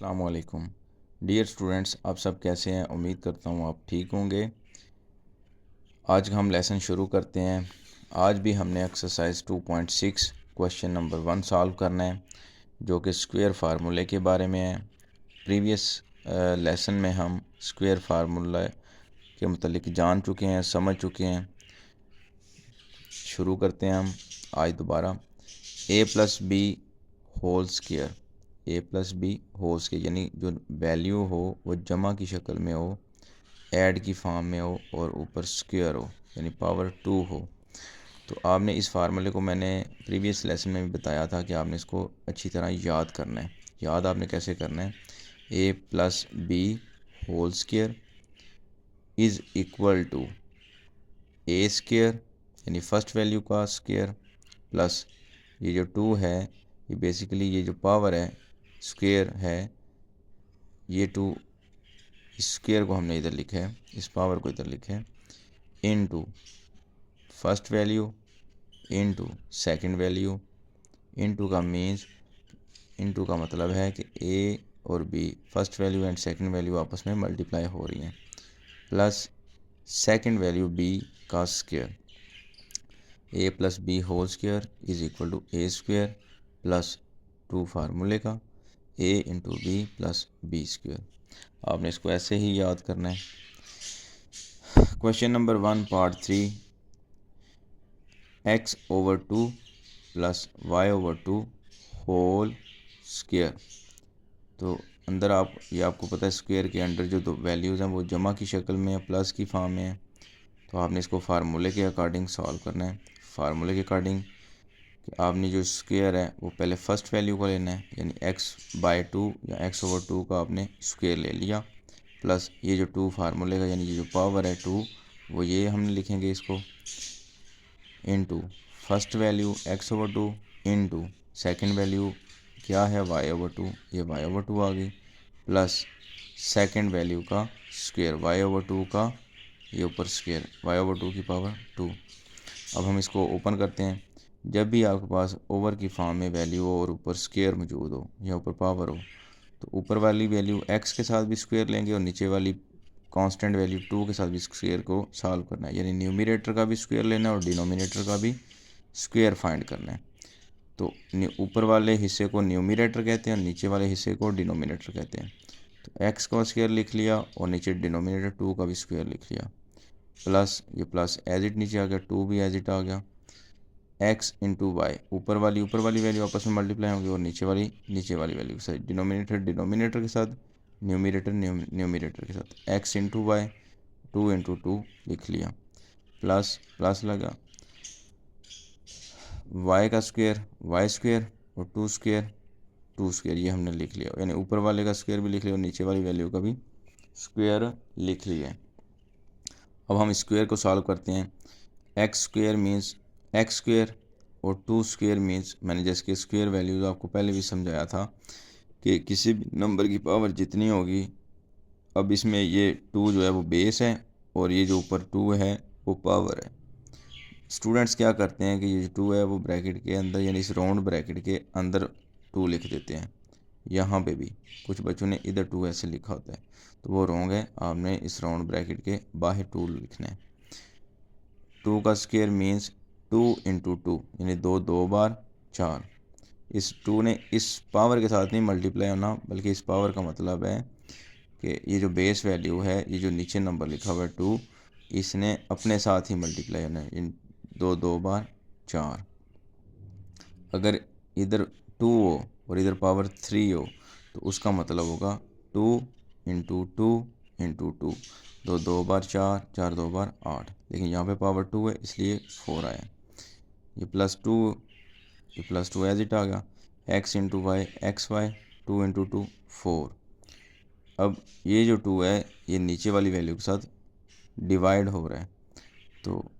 अस्सलाम वालेकुम dear students, आप सब कैसे हैं। उम्मीद करता हूँ आप ठीक होंगे। आज हम लेसन शुरू करते हैं। आज भी हमने एक्सरसाइज 2.6 क्वेश्चन नंबर 1 सॉल्व करना है, जो कि स्क्वायर फार्मूले के बारे में है। प्रीवियस लेसन में हम स्क्वायर फार्मूला के मतलब जान चुके हैं, समझ चुके हैं। शुरू करते हैं हम आज दोबारा। a+b whole square, a+b whole square यानी जो वैल्यू हो वो जमा की शक्ल में हो, ऐड की फॉर्म में हो और ऊपर स्क्वायर हो यानी पावर 2 हो। तो आपने इस फार्मूले को मैंने प्रीवियस लेसन में भी बताया था कि आपने इसको अच्छी तरह याद करना है। याद आपने कैसे करना है, a+b whole square is equal to a square यानी फर्स्ट वैल्यू का स्क्वायर प्लस ये जो 2 है, ये बेसिकली ये जो पावर है स्क्वायर है, ये 2 स्क्वायर को हमने इधर लिखा है, इस पावर को इधर लिखा है, into first value into second value. Into का मीन्स, इनटू का मतलब है कि ए और b first value and second value आपस में मल्टीप्लाई हो रही हैं, प्लस सेकंड वैल्यू बी का square. a+b whole square is equal to a square plus 2 फार्मूले का a into b plus b square. आपने इसको ऐसे ही याद करना है। Question number 1 part 3, x/2 plus y/2 whole square. तो अंदर आप ये आपको पता है स्क्वायर के अंदर जो दो वैल्यूज़ हैं वो जमा की शक्ल में है, प्लस की फॉर्म में है। तो आपने इसको फार्मूले के अकॉर्डिंग सॉल्व करना है। फार्मूले के अकॉर्डिंग कि आपने जो स्क्वायर है वो पहले फर्स्ट वैल्यू को लेना है यानी x/2 या x/2 का आपने स्क्वायर ले लिया, प्लस ये जो 2 फार्मूले का यानी ये जो पावर है 2 वो ये हमने लिखेंगे इसको, into first value x/2 into second value क्या है y/2, ये y/2 आ गई, प्लस सेकंड वैल्यू का स्क्वायर y/2 का ये ऊपर स्क्वायर y/2 की पावर 2। अब हम इसको ओपन करते हैं। जब भी आपके पास ओवर की फॉर्म में वैल्यू हो और ऊपर स्क्वायर मौजूद हो या ऊपर पावर हो, तो ऊपर वाली वैल्यू x के साथ भी स्क्वायर लेंगे और नीचे वाली कांस्टेंट वैल्यू 2 के साथ भी स्क्वायर को सॉल्व करना है, यानी न्यूमरेटर का भी स्क्वायर लेना है और डिनोमिनेटर का भी स्क्वायर फाइंड करना है। तो ऊपर वाले हिस्से को न्यूमरेटर कहते हैं और नीचे वाले हिस्से को डिनोमिनेटर कहते हैं। तो x का स्क्वायर लिख लिया और नीचे डिनोमिनेटर 2 का भी स्क्वायर लिख लिया, प्लस ये प्लस एज इट नीचे आ गया, 2 भी एज इट आ गया, x इंटू वाई ऊपर वाली वैल्यू आपस में मल्टीप्लाई होंगी और नीचे वाली वैल्यू के साथ, डिनोमिनेटर डिनोमिनेटर के साथ, न्यूमरेटर न्यूमरेटर के साथ, x इंटू वाई 2 इंटू 2 लिख लिया, प्लस प्लस लगा y का स्क्वायर वाई स्क्वायर और 2 स्क्वायर 2 स्क्वायर ये हमने लिख लिया, यानी ऊपर वाले का स्क्वायर भी लिख लिया और नीचे वाली वैल्यू का भी स्क्वायर लिख लिया। अब हम स्क्वायर को सॉल्व करते हैं। X square means x square और 2 स्क्वायर मीन्स, मैंने जैसे कि स्क्वायर वैल्यूज़ आपको पहले भी समझाया था कि किसी भी नंबर की पावर जितनी होगी, अब इसमें ये 2 जो है वो बेस है और ये जो ऊपर 2 है वो पावर है। स्टूडेंट्स क्या करते हैं कि ये जो 2 है वो ब्रैकेट के अंदर यानी इस राउंड ब्रैकेट के अंदर 2 लिख देते हैं। यहाँ पे भी कुछ बच्चों ने इधर 2 ऐसे लिखा होता है, तो वो रॉन्ग है। आपने इस राउंड ब्रैकेट के बाहर 2 लिखना है। 2 का स्क्वायर मीन्स 2 इंटू 2 यानी 2 2 बार 4। इस 2 ने इस पावर के साथ नहीं मल्टीप्लाई होना, बल्कि इस पावर का मतलब है कि ये जो बेस वैल्यू है, ये जो नीचे नंबर लिखा हुआ है 2, इसने अपने साथ ही मल्टीप्लाई होना है, इन 2 2 बार 4। अगर इधर 2 हो और इधर पावर 3 हो तो उसका मतलब होगा 2 इंटू 2 इंटू 2, 2 2 बार 4, 4 2 बार 8, लेकिन यहाँ पे पावर 2 है इसलिए 4 आया। ये +2, ये +2 एज इट आ गया, x into y x y 2 into 2 4। अब ये जो 2 है ये नीचे वाली वैल्यू के साथ डिवाइड हो रहा है, तो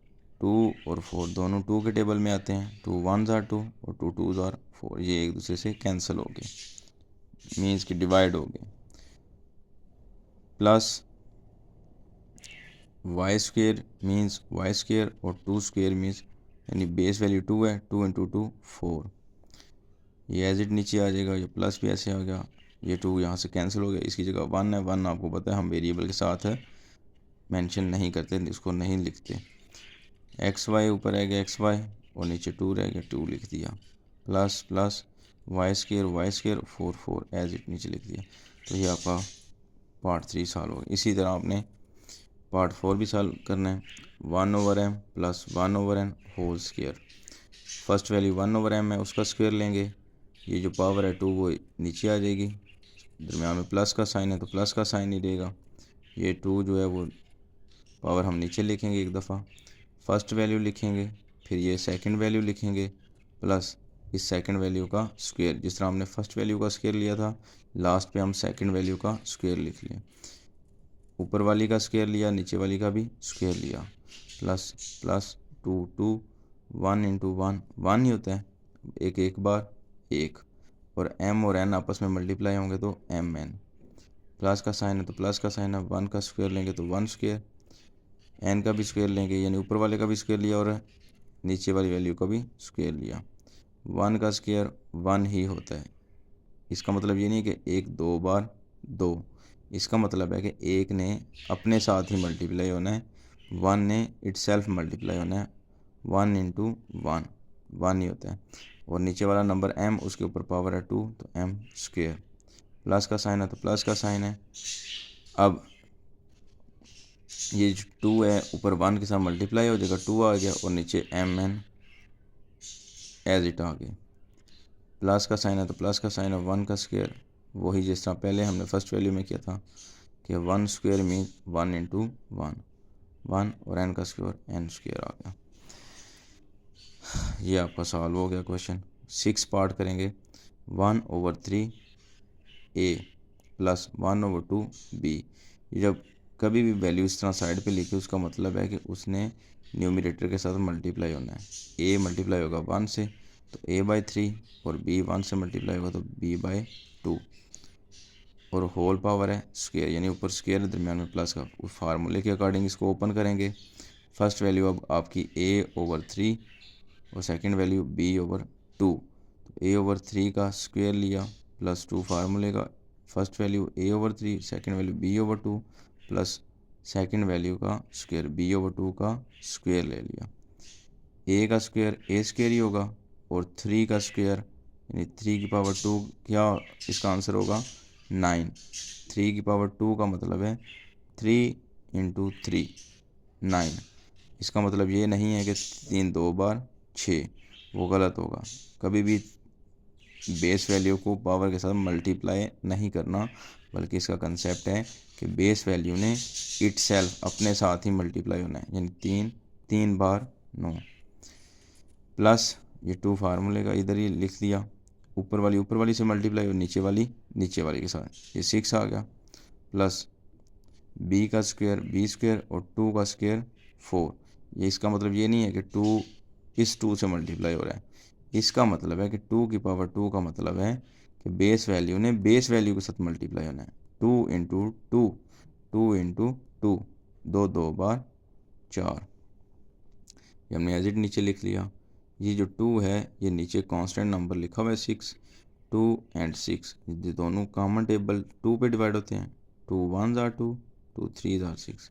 2 और 4 दोनों 2 के टेबल में आते हैं, 2 1s आर 2 और 2 2s आर 4, ये एक दूसरे से कैंसिल हो गए, मीन्स कि डिवाइड हो गए। Plus y square means y square और 2 स्क्वेयर मीन्स, यानी बेस वैल्यू 2 है, 2 इंटू 2 4, ये एज इट नीचे आ जाएगा, ये प्लस भी ऐसे आ गया, ये 2 यहाँ से कैंसिल हो गया, इसकी जगह 1 है। 1 आपको पता है हम वेरिएबल के साथ मेंशन नहीं करते, इसको नहीं लिखते। एक्स वाई ऊपर रह गया एक्स वाई और नीचे 2 रह गया, 2 लिख दिया। Plus plus y square 4 4 as it नीचे लिख दिया। तो ये आपका पार्ट 3 सॉल्व हो गया। इसी तरह आपने पार्ट 4 भी सॉल्व करना है। 1/m plus 1/n whole square. First value 1/m है, उसका स्क्वायर लेंगे। ये जो पावर है 2 वो नीचे आ जाएगी, दरम्यान में प्लस का साइन है तो प्लस का साइन ही देगा। ये 2 जो है वो पावर हम नीचे लिखेंगे एक दफ़ा, फर्स्ट वैल्यू लिखेंगे, फिर ये सेकंड वैल्यू लिखेंगे प्लस इस सेकंड वैल्यू का स्क्वायर। जिस तरह हमने फर्स्ट वैल्यू का स्क्वायर लिया था, लास्ट पे हम सेकंड वैल्यू का स्क्वायर लिख लिया। ऊपर वाली का स्क्वायर लिया, नीचे वाली का भी स्क्वायर लिया। प्लस प्लस 2 2 1 इंटू 1 1 ही होता है, एक बार 1, और m और n आपस में मल्टीप्लाई होंगे तो mn। प्लस का साइन है तो प्लस का साइन है, 1 का स्क्वायर लेंगे तो 1 स्क्वायर, n का भी स्क्वायर लेंगे यानी ऊपर वाले का भी स्क्वायर लिया और नीचे वाली वैल्यू का भी स्क्वायर लिया। 1 का स्क्वायर 1 ही होता है। इसका मतलब ये नहीं कि 1 2 बार 2, इसका मतलब है कि 1 ने अपने साथ ही मल्टीप्लाई होना है, 1 ने इटसेल्फ मल्टीप्लाई होना है। 1 इंटू 1 1 ही होता है, और नीचे वाला नंबर m, उसके ऊपर पावर है 2 तो m स्क्वायर। प्लस का साइन है तो प्लस का साइन है। अब ये जो 2 है ऊपर 1 के साथ मल्टीप्लाई हो जाएगा, 2 आ गया और नीचे mn एज इट आ गया। प्लस का साइन है तो प्लस का साइन है, 1 का स्क्वायर वही जिस तरह पहले हमने फर्स्ट वैल्यू में किया था कि 1 स्क्वायर मीन 1 इंटू 1 और n का स्क्वायर n स्क्वायर आ गया। ये आपका सॉल्व हो गया क्वेश्चन। 6 पार्ट करेंगे। 1/3 a प्लस 1/2 b। जब कभी भी वैल्यू इस तरह साइड पे लिखी, उसका मतलब है कि उसने न्यूमरेटर के साथ मल्टीप्लाई होना है। a मल्टीप्लाई होगा 1 से तो a/3, और b 1 से मल्टीप्लाई होगा तो b/2, और होल पावर है स्क्वायर यानी ऊपर स्क्वायर दरम्यान में प्लस का। उस फार्मूले के अकॉर्डिंग इसको ओपन करेंगे। फर्स्ट वैल्यू अब आपकी a/3 और सेकंड वैल्यू b/2। तो a/3 का स्क्वायर लिया प्लस 2 फार्मूले का, first value a/3 second value b/2 plus second value का स्क्वायर b/2 का स्क्वायर ले लिया। a का स्क्वायर a स्क्वायर ही होगा, और 3 का स्क्वायर यानी 3 की पावर 2 क्या इसका आंसर होगा 9। 3 की पावर 2 का मतलब है 3 इंटू 3 9। इसका मतलब ये नहीं है कि 3 2 बार 6, वो गलत होगा। कभी भी बेस वैल्यू को पावर के साथ मल्टीप्लाई नहीं करना, बल्कि इसका कंसेप्ट है कि बेस वैल्यू ने इटसेल्फ अपने साथ ही मल्टीप्लाई होना है, यानी 3 3 बार 9 प्लस ये 2 फार्मूले का इधर ही लिख दिया। ऊपर वाली से मल्टीप्लाई और नीचे वाली के साथ, ये 6 आ गया। प्लस b का स्क्वायर b स्क्वायर और 2 का स्क्वायर 4। ये इसका मतलब ये नहीं है कि 2 इस 2 से मल्टीप्लाई हो रहा है, इसका मतलब है कि 2 की पावर 2 का मतलब है कि बेस वैल्यू ने बेस वैल्यू के साथ मल्टीप्लाई होना है। 2 इंटू 2 2 इंटू 2 2 2 बार 4। ये हमने एज इट नीचे लिख लिया। ये जो 2 है ये नीचे कांस्टेंट नंबर लिखा हुआ है 6, 2 एंड 6 ये दोनों कॉमन टेबल 2 पे डिवाइड होते हैं। 2 1s are 2, 2 3s are 6।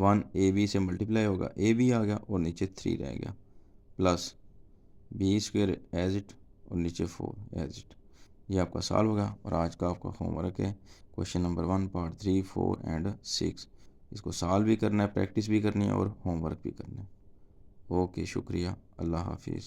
1 A B से मल्टीप्लाई होगा, ए बी आ गया और नीचे 3 रह गया, plus b square as it और नीचे 4 एज इट। ये आपका सॉल्व होगा। और आज का आपका होमवर्क है क्वेश्चन नंबर 1 पार्ट 3 4 एंड 6। इसको सॉल्व भी करना है, प्रैक्टिस भी करनी है और होमवर्क भी करना है। ओके, शुक्रिया, अल्लाह हाफिज़।